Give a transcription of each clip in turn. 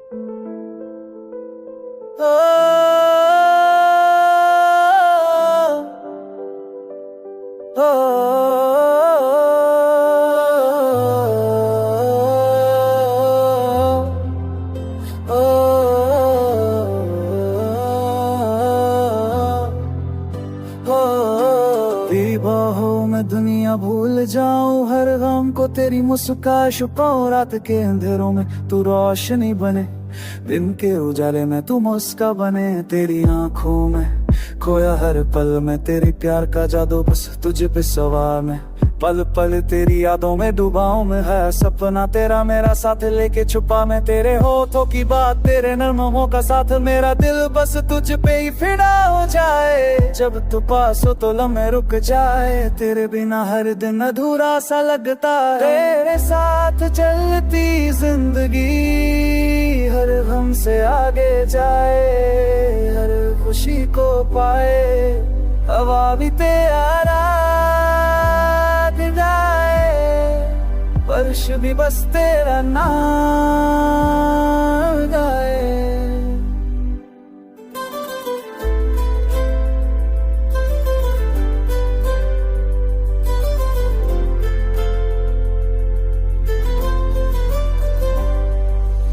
ओ, ओ, ओ, तेरी बाहों में दुनिया भूल जाऊं, हर गम को तेरी मुस्कान छुपाऊं। रात के अंधेरों में तू रोशनी बने, दिन के उजाले में तू मुस्का बने। तेरी आंखों में खोया हर पल में तेरी प्यार का जादू, बस तुझ पे सवार में पल पल तेरी यादों में डूबाऊं। मैं है सपना तेरा मेरा साथ लेके छुपा, मैं तेरे होठों की बात तेरे नरमों का साथ। मेरा दिल बस तुझ पे ही फिदा हो जाए, जब तू पास हो तो लम्हे रुक जाए। तेरे बिना हर दिन अधूरा सा लगता है, तेरे साथ चलती जिंदगी हर गम से आगे जाए, हर खुशी को पाए। हवा भी तेरा राग गाए, वर्ष भी बस तेरा नाम गाए।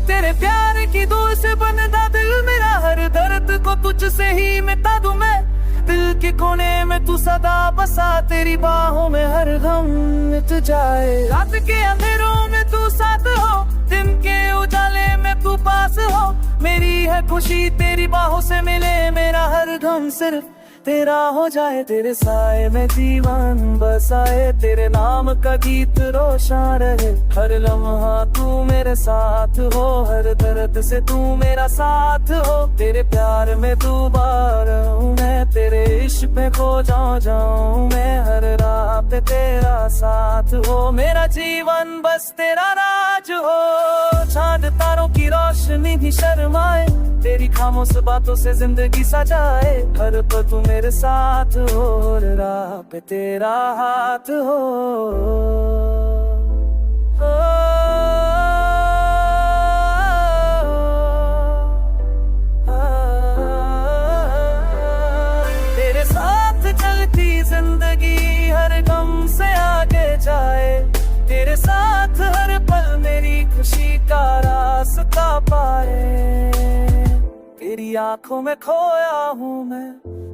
तेरे प्यार की दूर से बनता दिल मेरा, हर दर्द को तुझसे ही मिटा दूं मैं। दिल के कोने में तू सदा बसा, तेरी बाहों में हर गम मिट जाए। रात के अंधेरों में तू साथ हो, दिन के उजाले में तू पास हो। मेरी है खुशी तेरी बाहों से मिले, मेरा हर गम सिर्फ तेरा हो जाए। तेरे साए में जीवन बसाए, तेरे नाम का गीत रोशन रहे। हर लम्हा तू मेरे साथ हो, हर दर्द से तू मेरा साथ हो। तेरे प्यार में डूबा रहूं मैं, तेरे इश्क पे खो जाऊं मैं। हर राह पे तेरा साथ हो, मेरा जीवन बस तेरा राज हो। चांद तारों की रोशनी भी शर्माए, तेरी खामोश बातों से जिंदगी सजाए। हर पल तू मेरे साथ हो, हर राह पे तेरा हाथ हो। तेरे साथ चलती जिंदगी हर गम से आगे जाए, तेरे साथ हर पल मेरी खुशी का रास्ता पाए। तेरी आंखों में खोया हूँ मैं,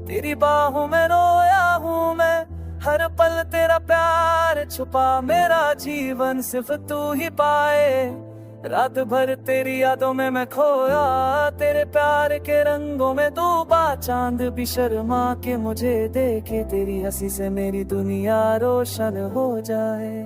तेरी बाहों में रोया हूँ मैं। हर पल तेरा प्यार छुपा, मेरा जीवन सिर्फ तू ही पाए। रात भर तेरी यादों में मैं खोया, तेरे प्यार के रंगों में डूबा। चांद भी शर्मा के मुझे देखे, तेरी हंसी से मेरी दुनिया रोशन हो जाए।